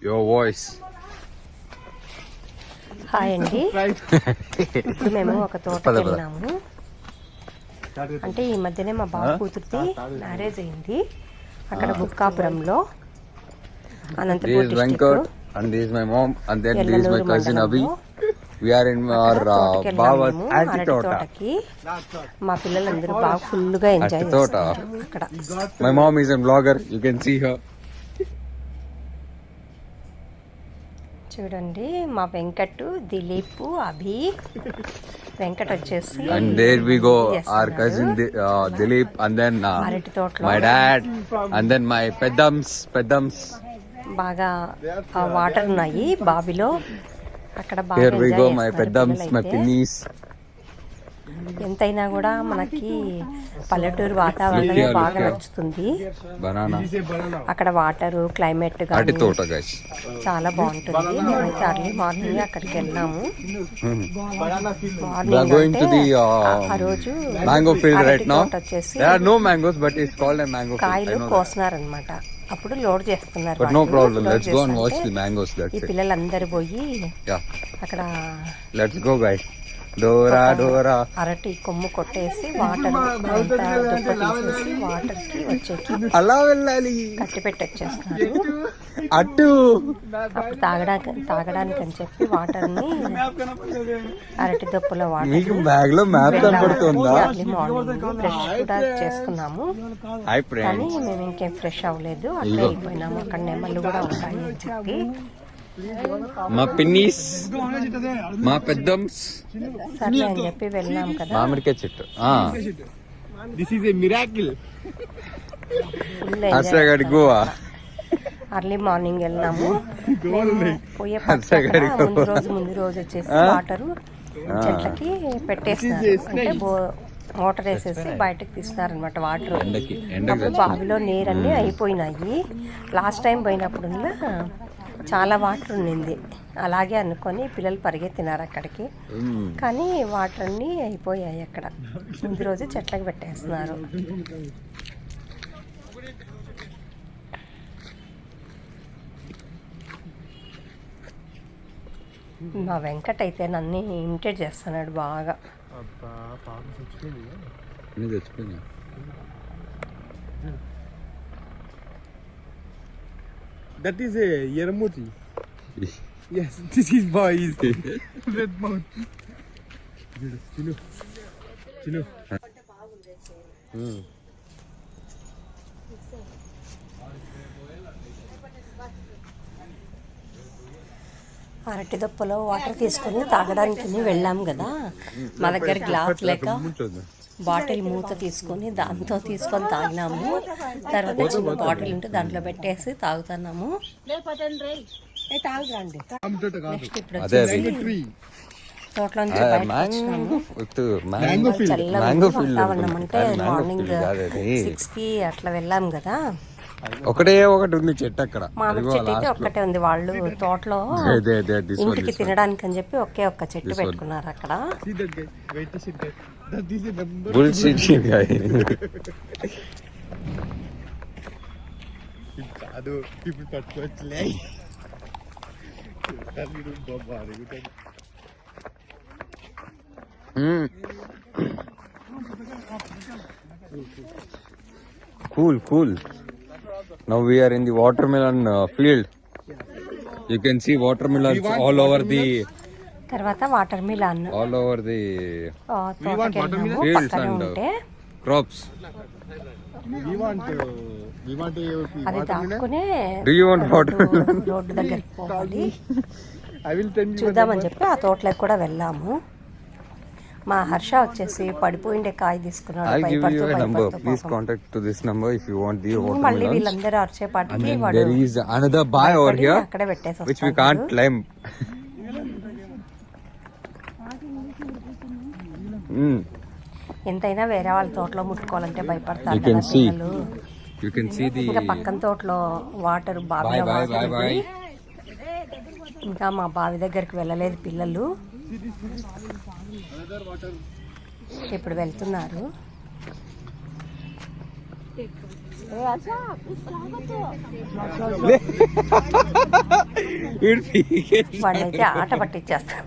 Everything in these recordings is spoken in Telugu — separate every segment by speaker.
Speaker 1: your voice.
Speaker 2: హాయ్ అండి. ఇప్పుడు మేము ఒక తోటకి వెళ్ళాము. అంటే ఈ మధ్యనే మా బాబు కూతురిది మ్యారేజ్ అయింది అక్కడ బుక్కాపురంలో. Anantapur district.
Speaker 1: And this is my mom and then this is my cousin Abhi. We are in our Baba's auntie tota.
Speaker 2: మా పిల్లలందరూ బాగా ఫుల్ గా ఎంజాయ్ చేస్తారు అక్కడ.
Speaker 1: My mom is a vlogger. You can see her.
Speaker 2: చూడండి మా వెంకట్, దిలీప్, అభి. వెంకట్ వచ్చేసి
Speaker 1: and there we go our cousin Dilip and then my dad and then my peddams
Speaker 2: బాగా వాటర్ ఉన్నాయి బావిలో అక్కడ బాగా
Speaker 1: here we go my peddams my pinnies.
Speaker 2: ఎంతైనా కూడా మనకి పల్లెటూరు వాతావరణమే బాగా నచ్చుతుంది. అక్కడ వాటర్ క్లైమేట్ చాలా బాగుంటుంది. మేమైతే అర్లీ మార్నింగ్ అక్కడికి వెళ్ళాము. మార్నింగ్ ఆ రోజు వచ్చేసి కాయలు కోసినారనమాట. అప్పుడు లోడ్ చేస్తున్నారు. ఈ పిల్లలందరూ పోయి అక్కడ అరటి కొమ్ము కొట్టేసి వాటర్ తీసేసి వాటర్ కి వచ్చేకి
Speaker 1: అలా వెళ్ళాలి
Speaker 2: కట్టి పెట్టి వచ్చేస్తున్నారు.
Speaker 1: అటు
Speaker 2: అప్పుడు తాగడానికి అని చెప్పి వాటర్ ని అరటి దొప్పలో వాటర్
Speaker 1: బ్యాగ్ లో మ్యాప్ కనబడుతుందా.
Speaker 2: మార్నింగ్ ఫ్రెష్ కూడా చేసుకున్నాము కానీ మేము ఇంకేం ఫ్రెష్ అవ్వలేదు. అక్కడ వెళ్ళిపోయినాము. అక్కడ నెమళ్ళు కూడా ఉంటాయి అని చెప్పి
Speaker 1: మా పిన్నీస్ మా పెద్దమ్స్
Speaker 2: సర్లే అని చెప్పి వెళ్ళాం కదా.
Speaker 1: మామిడికాయ చెట్టు గోవా
Speaker 2: అర్లీ మార్నింగ్ వెళ్ళినాము. పోయే ముందు రోజు వచ్చేసి వాటరు చెట్లకి పెట్టేస్తున్నారు. అంటే మోటార్ వేసేసి బయటకు తీస్తున్నారనమాట వాటర్. అప్పుడు బావిలో నీరన్నీ అయిపోయినాయి. లాస్ట్ టైం పోయినప్పుడు చాలా వాటర్ ఉండింది. అలాగే అనుకొని పిల్లలు పరిగెత్తినారు అక్కడికి. కానీ వాటర్ అన్నీ అయిపోయాయి అక్కడ. ముందు రోజు చెట్లకు పెట్టేస్తున్నారు. మా వెంకట్ అయితే నన్ను ఇమిటేట్ చేస్తున్నాడు బాగా.
Speaker 3: That is a Yaramuti. Yes, this is boys. Red mouth. Chino.
Speaker 2: అరటి దొప్పలో వాటర్ తీసుకొని తాగడానికి వెళ్ళాం కదా. మా దగ్గర గ్లాస్ లేక బాటిల్ మూత తీసుకొని దాంతో తీసుకొని తాగినాము. తర్వాత చిన్న బాటిల్ ఉంటే దాంట్లో పెట్టేసి తాగుతున్నాము. నెక్స్ట్ ఇప్పుడు వచ్చేసి తోటలోంచి చల్లగా వాతావరణం. అంటే మార్నింగ్ 6కి అట్లా వెళ్ళాం కదా.
Speaker 1: ఒకటే ఒకటి ఉంది చెట్టు అక్కడ.
Speaker 2: మామిడి చెట్టు అయితే ఒక్కటే ఉంది. వాళ్ళు తోటలో ఇంటికి తినడానికి అని చెప్పి ఒక్క చెట్టు పెట్టుకున్నారు అక్కడ.
Speaker 1: Cool. Now we are in the watermelon field. You can see watermelons all over the.
Speaker 2: తర్వాత water melon
Speaker 1: all over the
Speaker 2: fields and
Speaker 1: crops.
Speaker 2: అది దాటుకునే
Speaker 1: Do you want watermelon?
Speaker 2: Road దగ్గరికి పోవాలి.
Speaker 3: I will tell you.
Speaker 2: చూద్దామని చెప్పి ఆ తోటలోకి కూడా వెళ్ళాము. మా హర్ష వచ్చేసి పడిపోయిండే కాయ తీసుకున్నాడు.
Speaker 1: I'll give you a number. Please contact to this number if you want the watermelon.
Speaker 2: మళ్ళీ వీళ్ళందరూ అరిచేపాటికి వాడు
Speaker 1: there is another buy over here
Speaker 2: అక్కడే పెట్టేసి
Speaker 1: which we can't climb.
Speaker 2: ఎంతైనా వేరే వాళ్ళ తోటలో ముట్టుకోవాలంటే భయపడతారు.
Speaker 1: You can see the
Speaker 2: ఇంకా పక్కన తోటలో వాటర్ బావిలో వాటర్. ఇంకా మా బావి దగ్గరికి వెళ్ళలేదు పిల్లలు. ఇప్పుడు వెళ్తున్నారు. వాడినైతే ఆట పట్టించేస్తాను.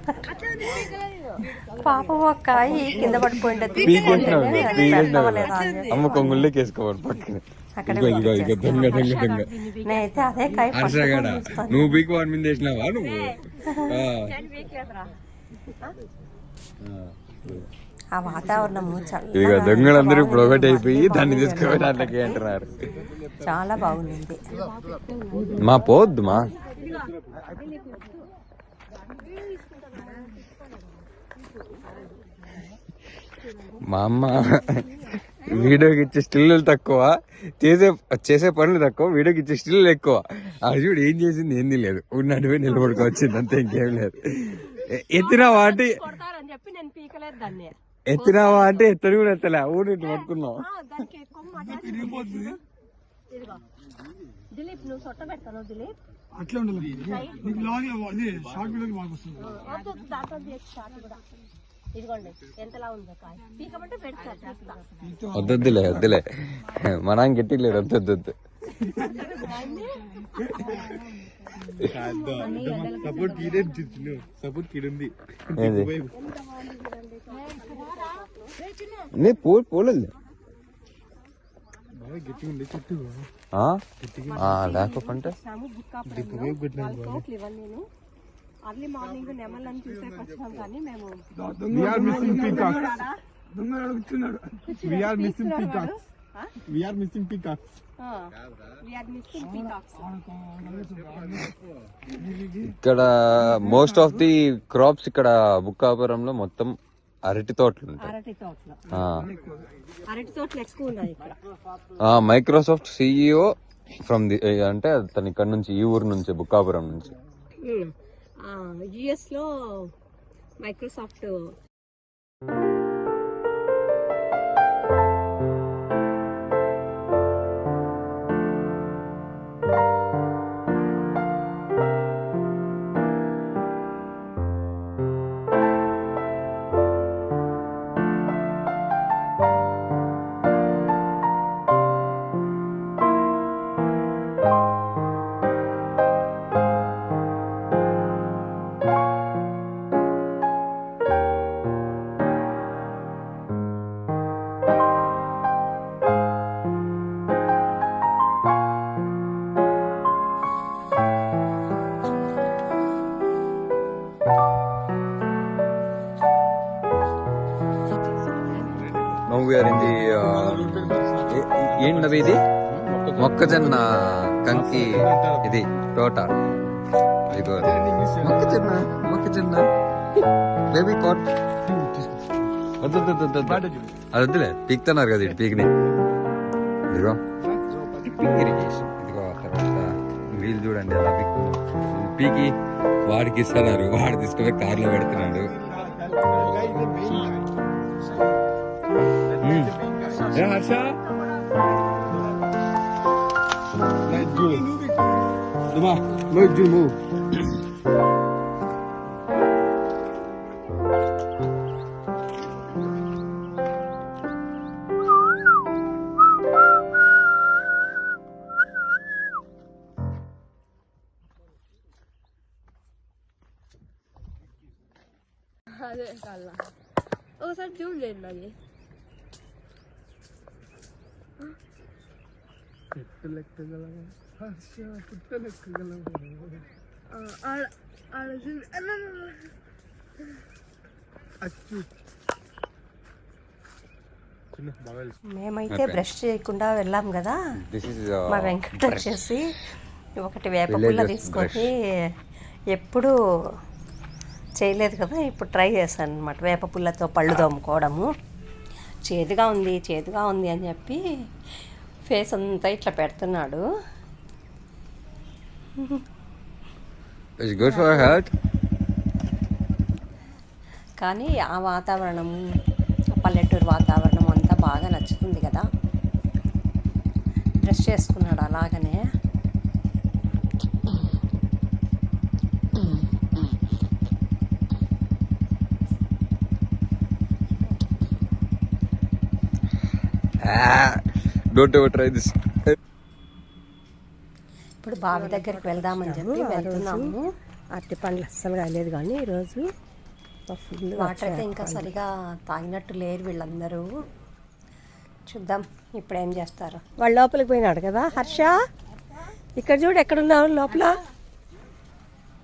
Speaker 2: పాపం ఒక కాయ కింద పడిపోయింది.
Speaker 1: అమ్మ కొంగుళ్ళకి వేసుకోవాలి పక్కన.
Speaker 2: నేనైతే అదే కాయ
Speaker 1: నువ్వు బీక్ వాడి మీద వేసినావా నువ్వు?
Speaker 2: ఆ వాతావరణము
Speaker 1: ఇక దొంగలందరూ ఇప్పుడు ఒకటి అయిపోయి దాన్ని తీసుకుపోయి దాంట్లోకి అంటున్నారు.
Speaker 2: చాలా బాగుంది.
Speaker 1: మా పోవద్దు మా అమ్మ వీడియోకి ఇచ్చే స్టిల్ తక్కువ, చేసే పనులు తక్కువ, వీడియోకి ఇచ్చే స్టిల్ ఎక్కువ. అది చూడు ఏం చేసింది, ఏంది లేదు, ఉన్నట్టువే నిలబడుకోవచ్చింది అంతే, ఇంకేం లేదు. ఎత్తినావా అంటే ఎత్తని కూడా ఎత్తలే, ఊరి పట్టుకున్నావు. వద్దులే వద్దులే, మన గట్టిలేదు, వద్దు. పోలేదు లేకపోతే
Speaker 2: అర్లీ మార్నింగ్ నెమలని చూసేకి వచ్చినాం కానీ మేము
Speaker 1: ఇక్కడ మోస్ట్ ఆఫ్ ది క్రాప్స్ ఇక్కడ బుక్కాపురంలో మొత్తం అరటి తోటలు ఉంటాయి. మైక్రోసాఫ్ట్ సిఇఓ ఫ్రమ్ ది అంటే తను ఇక్కడ నుంచి, ఈ ఊరు నుంచి, బుక్కాపురం నుంచి.
Speaker 2: యుఎస్ లో మైక్రోసాఫ్ట్
Speaker 1: ఏంటది ఇది? మొక్కజొన్న కంకి, ఇది తోట. ఇదిగో మొక్కజొన్న బేబీ కాట్. అది వద్దులే, పీక్తున్నారు కదా ఇటు పీక్ని. ఇదిగో ఇరిగేషన్. ఇదిగో వీళ్ళు చూడండి అలా పీకి వాడికి ఇస్తున్నారు, వాడు తీసుకుపోయి కార్లో పెడుతున్నాడు. హర్ష
Speaker 4: అదే కళ్ళ ఒకసారి జూమ్ చేయండి. అది
Speaker 2: మేమైతే బ్రష్ చేయకుండా వెళ్ళాం కదా. మా వెంకట వచ్చేసి ఒకటి వేప పుల్ల తీసుకొని, ఎప్పుడు చేయలేదు కదా, ఇప్పుడు ట్రై చేశాను అనమాట. వేప పుల్లతో పళ్ళు తోముకోవడము. చేదుగా ఉంది అని చెప్పి ఫేస్ అంతా ఇట్లా పెడుతున్నాడు. కానీ ఆ వాతావరణము, పల్లెటూరు వాతావరణం అంతా బాగా నచ్చుతుంది కదా. బ్రష్ చేసుకున్నాడు అలాగనే. ఇప్పుడు బావి దగ్గరికి వెళ్దామని చెప్పి వెళ్తున్నాము. అరటి పండ్లు అస్సలు కాలేదు కానీ ఈరోజు ఫుల్ వాటర్ అయితే ఇంకా సరిగా తాగినట్టు లేరు వీళ్ళందరూ. చూద్దాం ఇప్పుడు ఏం చేస్తారు. వాళ్ళు లోపలికి పోయినాడు కదా హర్ష. ఇక్కడ చూడు ఎక్కడున్నావు లోపల,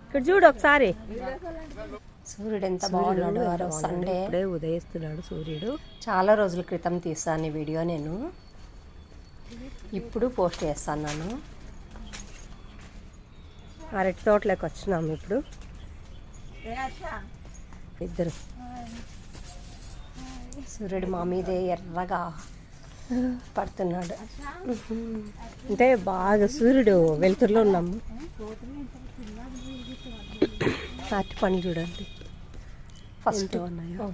Speaker 2: ఇక్కడ చూడు ఒకసారి. సూర్యుడు ఎంత బాగున్నాడు. ఆ రోజు సండే ఇప్పుడే ఉదయిస్తున్నాడు సూర్యుడు. చాలా రోజుల క్రితం తీసాను ఈ వీడియో నేను, ఇప్పుడు పోస్ట్ చేస్తాను. అరటి తోటలోకి వచ్చినాము ఇప్పుడు ఇద్దరు. సూర్యుడు మా మీదే ఎర్రగా పడుతున్నాడు. అంటే బాగా సూర్యుడు వెలుతురులో ఉన్నాము. అరటి పండు చూడండి.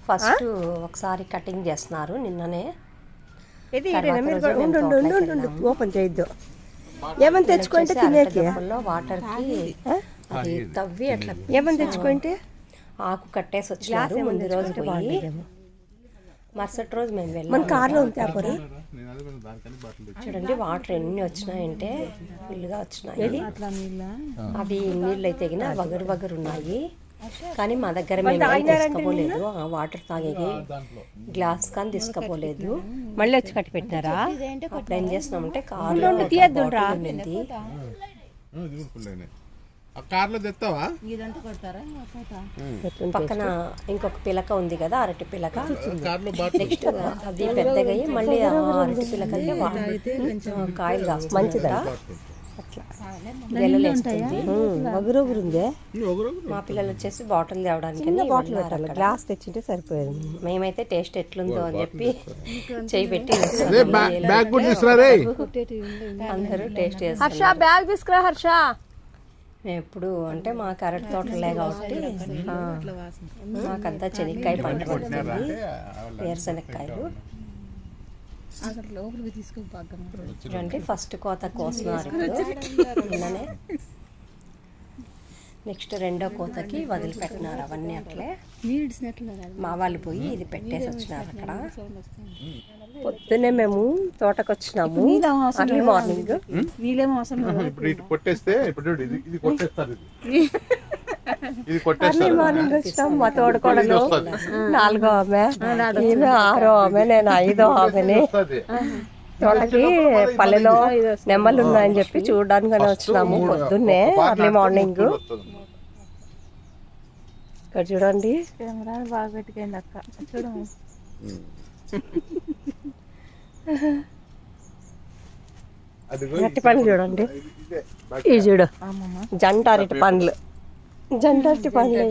Speaker 2: ఫస్ట్ ఒకసారి కటింగ్ చేస్తున్నారు నిన్ననే. ఓపెన్ చేయొద్దు. ఏమని తెచ్చుకుంటే తినేకి వాటర్కి అది తవ్వి అట్లా ఏమని తెచ్చుకుంటే ఆకు కట్టేసి వచ్చారు. ముందు రోజు పోయి మరుసటి రోజు మేము వెళ్ళాము. మన కార్లో ఉంటే చూడండి వాటర్ ఎన్ని వచ్చినాయంటే ఫుల్గా వచ్చినాయి. అవి నీళ్ళు అయితే వగరు వగరు ఉన్నాయి. కానీ మా దగ్గర మేము తీసుకోలేదు. వాటర్ తాగేది గ్లాస్ కానీ తీసుకపోలేదు. మళ్ళీ వచ్చి కట్టి పెట్టినారా? అప్పుడు ఏం చేస్తున్నామంటే కార్లో ఉన్నింది. పక్కన ఇంకొక పిలక ఉంది కదా, అరటి పిలక. నెక్స్ట్ అది పెద్దగా మళ్ళీ అరటి పిలకకి కాయలు కాస్తుంది. మంచిదా అట్లా వగురుగురుందే. మా పిల్లలు వచ్చేసి బాటిల్ తేవడానికి బాటిల్ గ్లాస్ తెచ్చింటే సరిపోయేది. మేమైతే టేస్ట్ ఎట్లుందో అని చెప్పి చేయి పెట్టి అందరూ టేస్ట్ చేస్తారు. బ్యాగ్ తీసుకురా హర్ష. మేము ఎప్పుడు అంటే మాకు అరటి తోటలే కాబట్టి మాకంతా చెనిక్కాయ పంట పడుతుంది, వేరుశనక్కాయలు. చూడండి ఫస్ట్ కోత కోసినారు నిన్ననే. నెక్స్ట్ రెండో కోతకి వదిలిపెట్టినారు. అవన్నీ అట్లే మా వాళ్ళు పోయి ఇది పెట్టేసి వచ్చినారు అక్కడ. పొద్దున్నే మేము తోటకు వచ్చినాము అర్లీ మార్నింగ్. అర్లీ మార్నింగ్ వచ్చినాము. మా తోడుకోడలు 4వ ఆమె, ఈమె 6వ ఆమె, నేను 5వ ఆమెని. తోటకి పల్లెలో నెమ్మలు ఉన్నాయని చెప్పి చూడడానికి వచ్చినాము పొద్దున్నే అర్లీ మార్నింగ్. ఇక్కడ చూడండి బాగా పెట్టుకోండి అక్క. చూడండి అరటి పండ్లు చూడండి. ఇవి చూడు జంట అరటి పండ్లు. జంట అరటి పండ్లు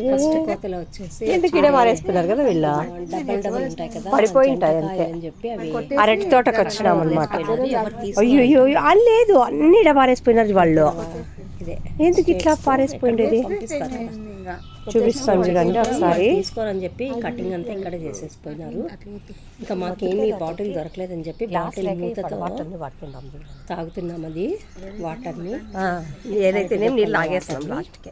Speaker 2: ఎందుకు ఇడే మారేసుకున్నారు కదా వీళ్ళు. పడిపోయి ఉంటాయి అంతే. అరటి తోటకు వచ్చినాం అనమాట. అయ్యో లేదు అన్ని ఇడ పారేసిపోయినారు వాళ్ళు. ఎందుకు ఇట్లా పారేసిపోయిండేది చూపిస్తాను చూడండి ఒకసారి. తీసుకోరని చెప్పి కటింగ్ అంతా ఇక్కడ చేసేసిపోయినారు. ఇంకా మాకేమీ బాటిల్ దొరకలేదని చెప్పి బాటిల్ మూతతో తాగుతున్నాం అది వాటర్ని. ఏదైతే నీళ్ళు లాగేస్తాం లాస్ట్కి.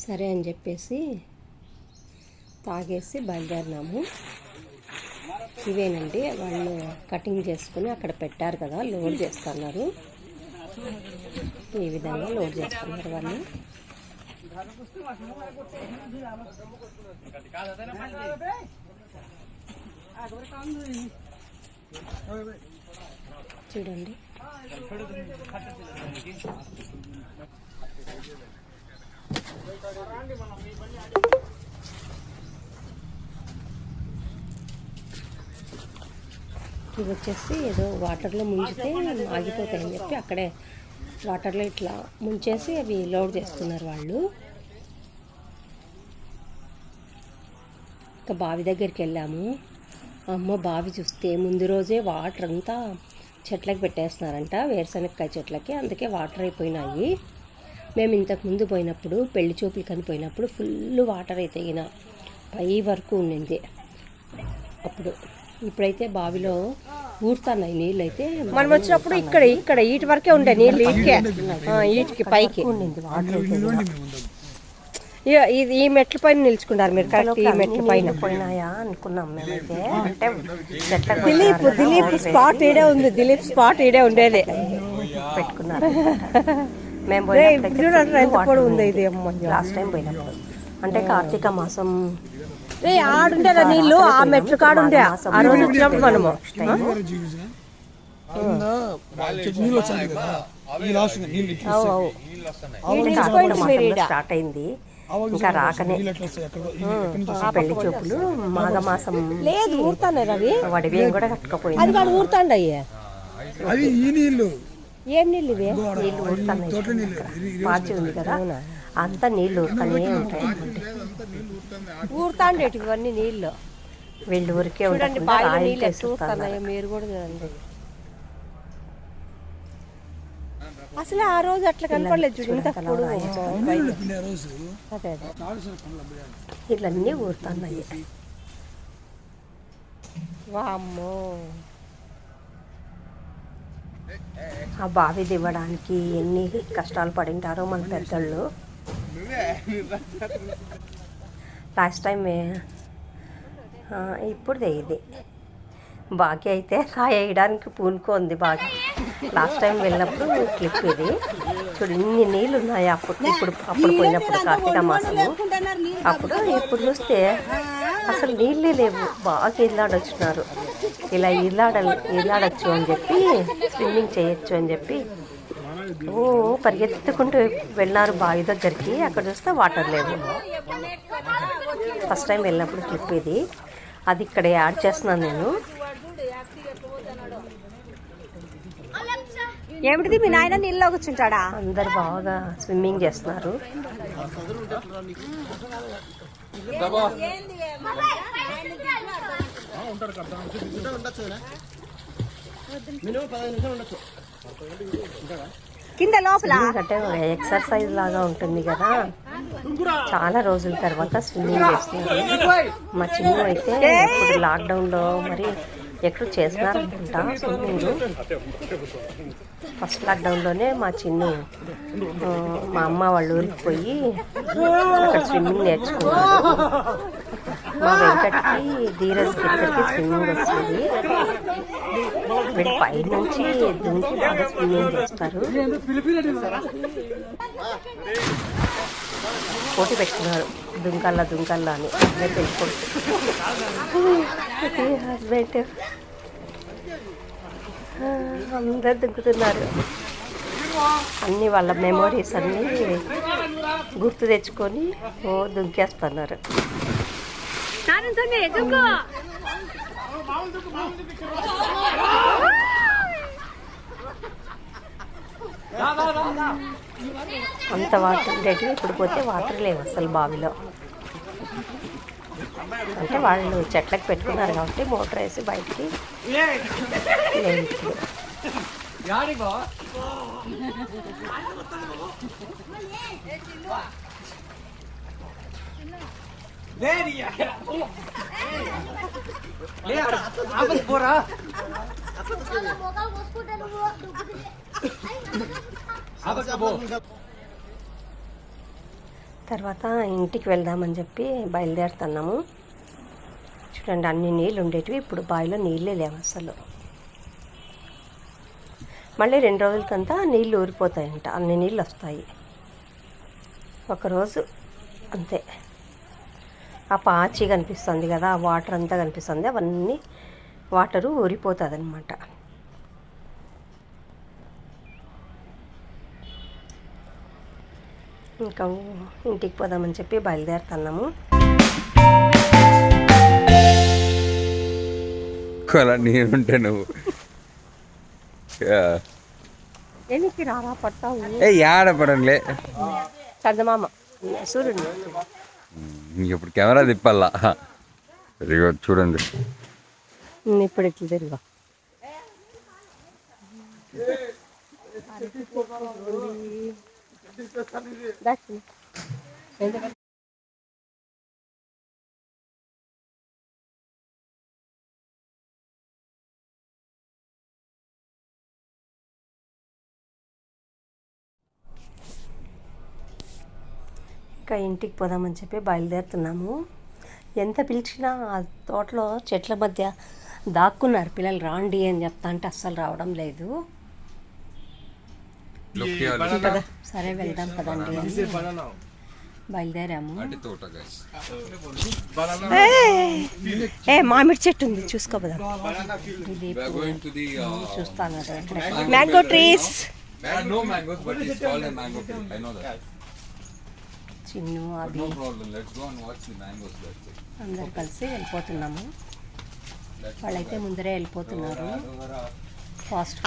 Speaker 2: సరే అని చెప్పేసి తాగేసి బయలుదేరినాము. ఇవేనండి వాళ్ళు కటింగ్ చేసుకుని అక్కడ పెట్టారు కదా, లోడ్ చేస్తున్నారు. ఈ విధంగా లోడ్ చేస్తున్నారు వాళ్ళు. చూడండి ఇవి వచ్చేసి ఏదో వాటర్లో ముంచితే ఆగిపోతాయని చెప్పి అక్కడే వాటర్లో ఇట్లా ముంచేసి అవి లోడ్ చేస్తున్నారు వాళ్ళు. ఇంకా బావి దగ్గరికి వెళ్ళాము. అమ్మ బావి చూస్తే ముందు రోజే వాటర్ అంతా చెట్లకి పెట్టేస్తున్నారంట, వేరుశనక్కాయ చెట్లకి. అందుకే వాటర్ అయిపోయినాయి. మేము ఇంతకుముందు పోయినప్పుడు పెళ్లి చూపులు కనిపోయినప్పుడు ఫుల్ వాటర్ అయితే పై వరకు ఉండింది అప్పుడు. ఇప్పుడైతే బావిలో ఊరుతున్నాయి నీళ్ళు. అయితే మనం వచ్చినప్పుడు ఇక్కడ ఈటి వరకే ఉండే నీళ్ళు. ఈటికి పైకి ఉండింది వాటర్. ఇది ఈ మెట్ల పైన నిలుచుకున్నారు మీరు, కరెక్ట్ ఈ మెట్ల పైన పోయినాయా అనుకున్నాం మేమైతే. అంటే దిలీప్ స్పాట్ ఈడే ఉంది, దిలీప్ స్పాట్ ఈడే ఉండేది పెట్టుకున్నారు. మేము చూడండి ఎంత పొడవు ఉంది ఇది. లాస్ట్ టైం పోయినప్పుడు అంటే కార్తీక మాసం ఆడుంటారా నీళ్ళు, ఆ మెట్లు కాడు ఉండే ఆ రోజు వచ్చినప్పుడు మనము స్టార్ట్ అయింది. ఇంకా రాకనే పెళ్లి చూపులు మాఘమాసం లేదు ఊరుతాయి రవి, వడివేం కూడా కట్టుకపోయింది. అది వాడు ఊరుతాండయ్యే. ఏం నీళ్ళు ఇవే? నీళ్ళు ఊరుతున్నాయి, పాచి ఉంది కదా అంతా నీళ్ళు ఊరుతానే ఉంటాయి. ఊరుతాండేటి ఇవన్నీ నీళ్ళు, వీళ్ళు ఊరికే చూడండి బాగా నీళ్ళు ఊరుతున్నాయో మీరు కూడా చూడండి. అసలు ఆ రోజు అట్లా కనపడలేదు చూడు, అదే అదే ఇట్లన్నీ ఊరుతున్నాయి. వామ్మో, ఆ బావి దివ్వడానికి ఎన్ని కష్టాలు పడింటారో మన పెద్దళ్ళు. లాస్ట్ టైం ఇప్పుడుదే ఇది బాగా అయితే రాయడానికి పూనుకోంది బాగా. లాస్ట్ టైం వెళ్ళినప్పుడు క్లిప్ ఇది చూడు, ఇన్ని నీళ్ళు ఉన్నాయి. అప్పుడు పోయినప్పుడు కార్తీక మాసము అప్పుడు, ఇప్పుడు చూస్తే అసలు నీళ్ళే లేవు. బాగా ఈలాడొచ్చినారు. ఇలా ఈలాడచ్చు అని చెప్పి, స్విమ్మింగ్ చేయొచ్చు అని చెప్పి పరిగెత్తుకుంటూ వెళ్ళినారు బావి దగ్గరికి. అక్కడ చూస్తే వాటర్ లేవు. ఫస్ట్ టైం వెళ్ళినప్పుడు క్లిప్ ఇది, అది ఇక్కడ యాడ్ చేస్తున్నాను నేను. ఏమిటిది మీ నాయన నీళ్ళలో కూర్చుంటాడా? అందరు బాగా స్విమ్మింగ్ చేస్తున్నారు. కింద లోపల అంటే ఎక్సర్సైజ్ లాగా ఉంటుంది కదా, చాలా రోజుల తర్వాత స్విమ్మింగ్ చేస్తున్నారు. మా చిన్న అయితే ఇప్పుడు లాక్డౌన్లో మరి ఎక్కడ చేస్తున్నారనుకుంటా స్విమ్మింగ్. ఫస్ట్ లాక్డౌన్లోనే మా చిన్ని మా అమ్మ వాళ్ళ ఊరికి పోయి అక్కడ స్విమ్మింగ్ నేర్చుకున్నాడు. మా వెంకట్కి ధీరజ్కి ఇద్దరికి స్విమ్మింగ్ వస్తుంది. వీళ్ళు పై నుంచి దుంకి బాగా స్విమ్మింగ్ చేస్తారు. పోటీ పెట్టుకున్నారు దుంకల్లా అని. అట్లే పెళ్ళికొడుకు హస్బెండ్ అందరు దుంకుతున్నారు. అన్నీ వాళ్ళ మెమోరీస్ అన్నీ గుర్తు తెచ్చుకొని దుంకేస్తున్నారు. అంత వాటర్ ఉండేటివి, ఇప్పుడు పోతే వాటర్ లేవు అసలు బావిలో. అంటే వాళ్ళు చెట్లకు పెట్టుకున్నారు కాబట్టి మోటార్ వేసి బయటికి లేదు. తర్వాత ఇంటికి వెళ్దామని చెప్పి బయలుదేరుతున్నాము. చూడండి అన్ని నీళ్ళు ఉండేటివి, ఇప్పుడు బావిలో నీళ్ళే లేవు అసలు. మళ్ళీ 2 రోజులకంతా నీళ్ళు ఊరిపోతాయంట, అన్ని నీళ్ళు వస్తాయి. ఒకరోజు అంతే. ఆ పాచి కనిపిస్తుంది కదా, ఆ వాటర్ అంతా కనిపిస్తుంది, అవన్నీ వాటరు ఊరిపోతుంది అనమాట. ఇంకా ఇంటికి పోదామని చెప్పి బయలుదేరుతున్నాము.
Speaker 1: అలా నేనుంటే నువ్వు
Speaker 2: ఎనికి రారా పడతావు?
Speaker 1: ఏడపడంలే
Speaker 2: చందమామ సూర్యుడు.
Speaker 1: ఇప్పుడు కెమెరా తిప్పాలా, ఇదిగో చూడండి.
Speaker 2: ఇప్పుడు ఎట్లా తిరిగా ఇంకా ఇంటికి పోదామని చెప్పి బయలుదేరుతున్నాము. ఎంత పిలిచినా ఆ తోటలో చెట్ల మధ్య దాక్కున్నారు పిల్లలు, రాండి అని చెప్తా అంటే అస్సలు రావడం లేదు. పద, సరే వెళ్దాం పదండి అని బయలుదేరాము. మామిడి చెట్టు ఉంది, చూసుకోపోదాం. ఇది చూస్తాను మ్యాంగో ట్రీస్. చిన్ను అది అందరు కలిసి వెళ్ళిపోతున్నాము. వాళ్ళైతే ముందరే వెళ్ళిపోతున్నారు.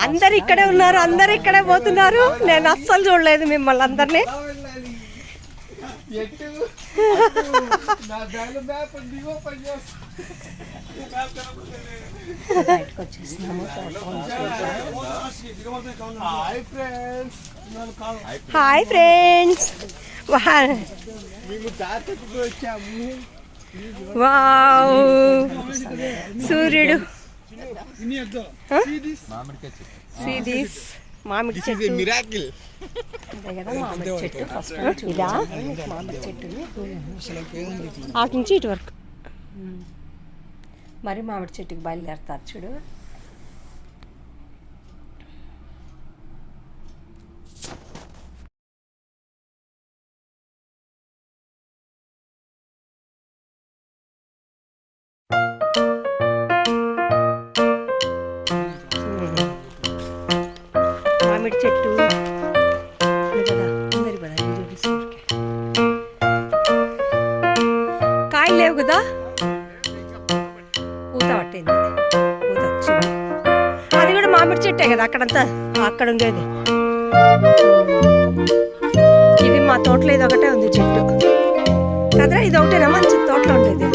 Speaker 2: అందరు ఇక్కడే ఉన్నారు, అందరు ఇక్కడే పోతున్నారు. నేను అస్సలు చూడలేదు మిమ్మల్ని అందరినీ. బయటకు వచ్చేసినాము. Hi friends. వావ్, సూర్యుడు. మామిడి చెట్టు అదే కదా, మామిడి చెట్టు. ఫస్ట్ ఇదా మామిడి చెట్టు, అటు నుంచి ఇటు వరకు. మరి మామిడి చెట్టుకి బయలుదేరుతారు చూడు. మామిడి చెట్టు కదా, అందరి కదా కాయలు లేవు కదా, పూత పట్టింది, పూత వచ్చింది. అది కూడా మామిడి చెట్టే కదా, అక్కడంతా అక్కడ ఉండేది. ఇది మా తోటలో ఇది ఒకటే ఉంది చెట్టు కదరా, ఇది ఒకటేనా మంచి తోటలో ఉండేది.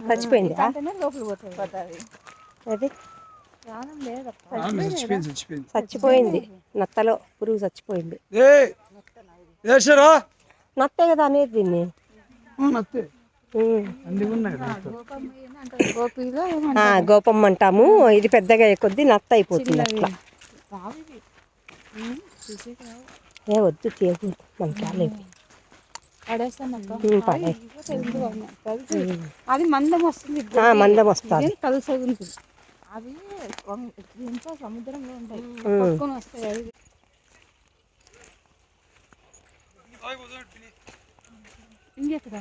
Speaker 2: చచ్చిపోయింది. చచ్చిపోయింది, నత్తలో పురుగు చచ్చిపోయింది. నత్తే కదా అనేది దీన్ని. గోపం అంటాము. ఇది పెద్దగా కొద్ది నత్త అయిపోతుంది అట్లా. ఏ వద్దు తీయదు, మనకి రాలేదు.
Speaker 5: అది మందం వస్తుంది,
Speaker 2: మందం వస్తుంది,
Speaker 5: కలిసి ఉంటుంది. అవి ఇంట్లో సముద్రంలో ఉంటాయి, పట్టుకొని వస్తాయి. ఇంకెక్కడ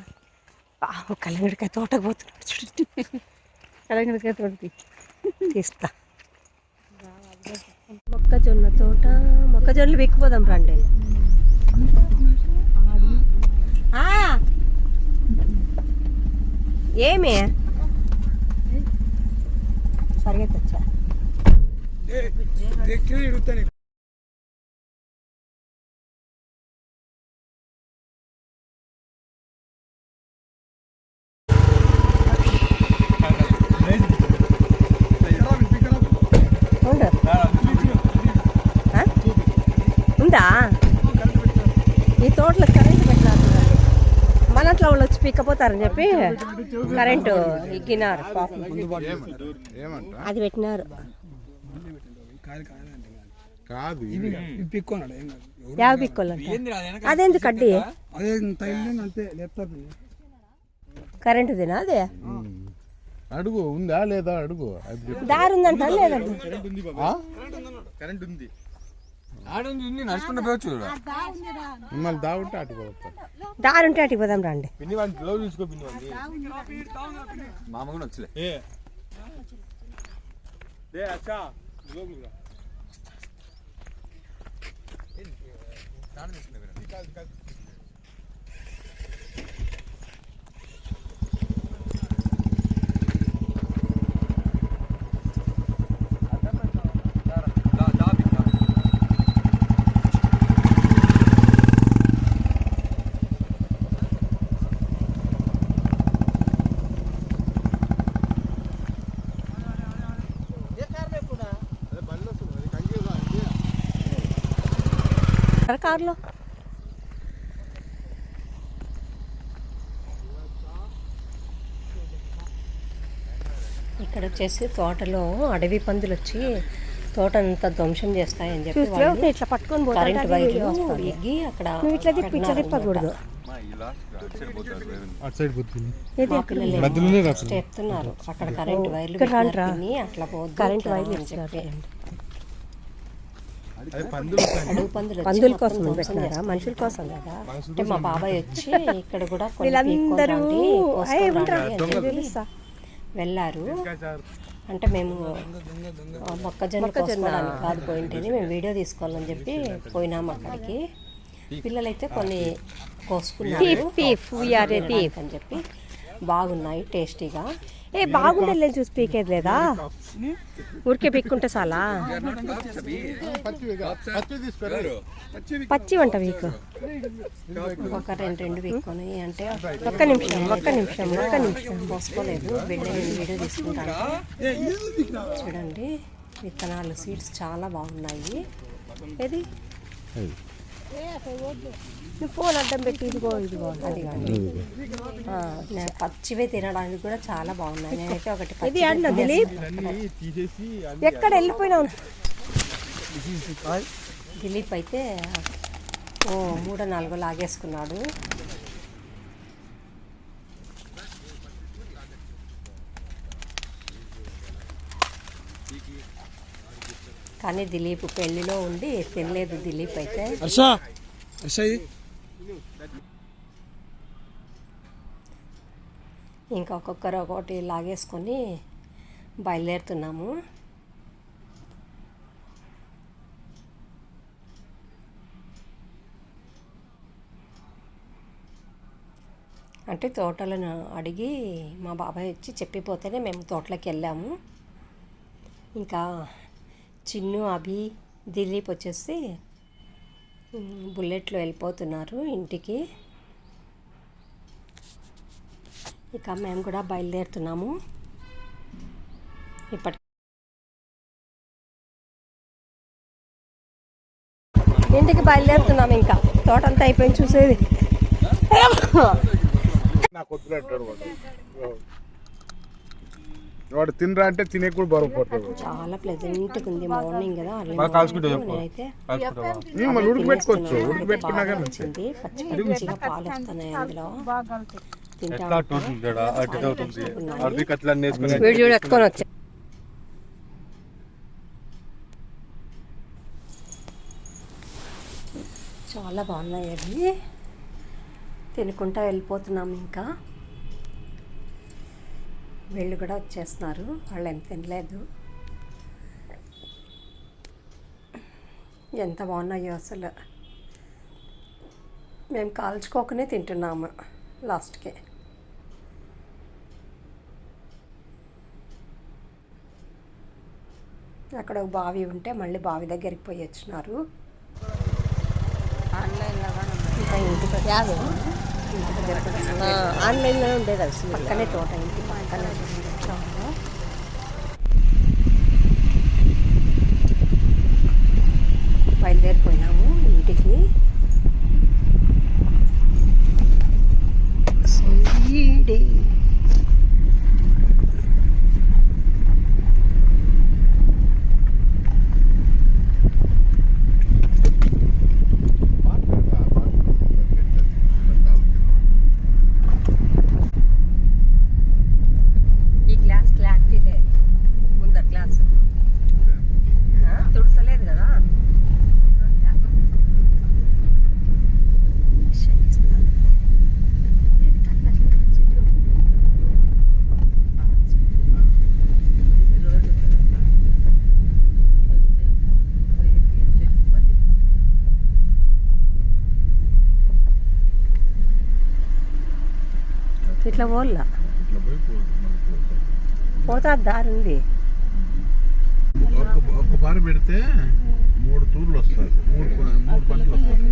Speaker 2: కలంగడికాయ తోటకు పోతున్నాడు చూడు.
Speaker 5: కలంగడికాయ తోటకి
Speaker 2: తీస్తా. మొక్కజొన్న తోట, మొక్కజొన్నలు విక్కిపోదాం రండి. ఏమి సరిగా తెచ్చా. ఇంట్లో వాళ్ళు వచ్చి పిక్కపోతారని చెప్పి కరెంటు ఇగ్గినారు పాపం. అది పెట్టినారు.
Speaker 3: కాదు పిక్కున్నాడు ఏం కాదు.
Speaker 2: యాభై పిక్కోళ్ళు అదేంది కడ్డీ
Speaker 3: అదే తైలు అంతే లేపుతారు.
Speaker 2: కరెంటుదినా అదే
Speaker 3: అడుగు ఉందా లేదా అడుగు.
Speaker 2: దారి ఉందంట లేదంట.
Speaker 3: కరెంట్ ఉంది
Speaker 1: నడుచుకుంటూ పోవచ్చు.
Speaker 3: మళ్ళీ దావుంటే అటు పోతారు.
Speaker 2: దారి ఉంటే అటుకు పోదాం రండి.
Speaker 3: పిన్ని వాడిని గ్లౌజ్ తీసుకో. పిన్ని వాడిని
Speaker 1: మామ కూడా వచ్చలే.
Speaker 2: కార్లో ఇక్కడ వచ్చేసి తోటలో అడవి పందులు వచ్చి తోట అంతా ధ్వంసం చేస్తాయని చెప్పి వాళ్ళు ఇట్లా పట్టుకొని కరెంట్ వైర్లు ఎగ్గి అక్కడ ఇట్లా తిప్పకూడదు. చెప్తున్నారు అక్కడ కరెంట్ వైర్లు అట్లా పోద్దు, కరెంట్ వైర్లు అని చెప్పి. పందుల కోసం పెట్టినారా, మనుషుల కోసం కదా. అంటే మా బాబాయ్ వచ్చి ఇక్కడ కూడా వీళ్ళందరూ వెళ్ళారు. అంటే మేము మొక్కజొన్న కోసుకోవడానికి కాదు పోయింటేది, మేము వీడియో తీసుకోవాలని చెప్పి పోయినాము అక్కడికి. పిల్లలైతే కొన్ని కోసుకున్నారు అని చెప్పి. బాగున్నాయి, టేస్టీగా. బాగుండే చూసి పీకేది లేదా, ఊరికే పీక్కుంటే చాలా. పచ్చి వంట వీకు ఒక రెండు పీక్కొని అంటే ఒక్క నిమిషం పోసుకోలేదు. వీడియో తీసుకుంటాను. చూడండి విత్తనాలు, సీడ్స్ చాలా బాగున్నాయి. ఏది నువ్వు ఫోన్ అడ్డం పెట్టి ఇదిగో అది కానీ పచ్చివే తినడానికి కూడా చాలా బాగున్నాయి. నేనైతే ఒకటి ఎక్కడ వెళ్ళిపోయినావు. దిలీప్ అయితే 3-4 లాగేసుకున్నాడు. కానీ దిలీప్ పెళ్లిలో ఉండి తినలేదు. దిలీప్ అయితే ఇంకా ఒక్కొక్కరు ఒకటి లాగేసుకొని బయలుదేరుతున్నాము. అంటే తోటలను అడిగి మా బాబాయ్ వచ్చి చెప్పిపోతేనే మేము తోటలోకి వెళ్ళాము. ఇంకా చిన్ను, అభి, దిలీప్ వచ్చేసి బుల్లెట్లో వెళ్ళిపోతున్నారు ఇంటికి. ఇక మేము కూడా బయలుదేరుతున్నాము. ఇప్పటి ఇంటికి బయలుదేరుతున్నాము. ఇంకా తోటంతా అయిపోయింది చూసేది.
Speaker 3: వాడు తినరా అంటే తినే కూడా బరువు పడుతుంది.
Speaker 2: చాలా ప్లెజెంట్గా ఉంది. మార్నింగ్ కదా నేనైతే
Speaker 3: ఉడకబెట్టుకోవచ్చు. ఉడకబెట్టుకున్నాక
Speaker 2: వచ్చింది. పచ్చి పచ్చిగా పాలు వస్తున్నాయి అందులో. వీడియో ఎత్తుకొని వచ్చా. చాలా బాగున్నాయి అవి. తినుకుంటా వెళ్ళిపోతున్నాము. ఇంకా వీళ్ళు కూడా వచ్చేస్తున్నారు. వాళ్ళు ఏం తినలేదు. ఎంత బాగున్నాయో అసలు. మేము కాల్చుకోకనే తింటున్నాము లాస్ట్కి. అక్కడ ఒక బావి ఉంటే మళ్ళీ బావి దగ్గరికి పోయి వచ్చినారు. ఇంకా ఇంటికి ఆన్లైన్లో ఉండేది అసలు. పక్కనే తోట, ఇంటి పక్కనే బయలుదేరిపోయినాము ఇంటికి. జీడి ఈ గ్లాస్ క్లారిటీ లేదు ముందర గ్లాస్ తుడసలేదు కదా ఇట్లా పోల్లా పోతా దారి ఉంది
Speaker 6: ఒక పార పెడితే 3 తూర్లు వస్తారు 3 పంటలు వస్తారు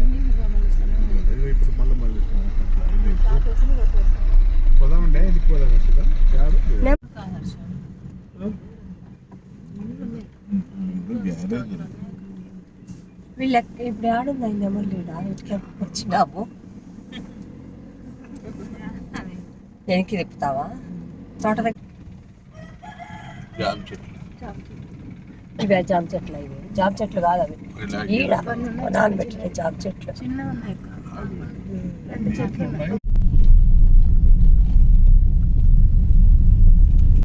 Speaker 6: ఇప్పుడు మళ్ళీ పోదామండి ఎందుకు పోదాం వస్తుందా
Speaker 2: వీళ్ళ ఇప్పుడు ఆడుంది మళ్ళీ ఇట్లా వచ్చినాము వెనక్కి తిప్పుతావా తోట దగ్గర ఇవే జామ చెట్లు ఇవి జామ చెట్లు కాదు అవి ఈడ నానబెట్టిన జామ చెట్లు
Speaker 5: చిన్న ఉన్నాయి 2 చెట్లు ఉన్నాయి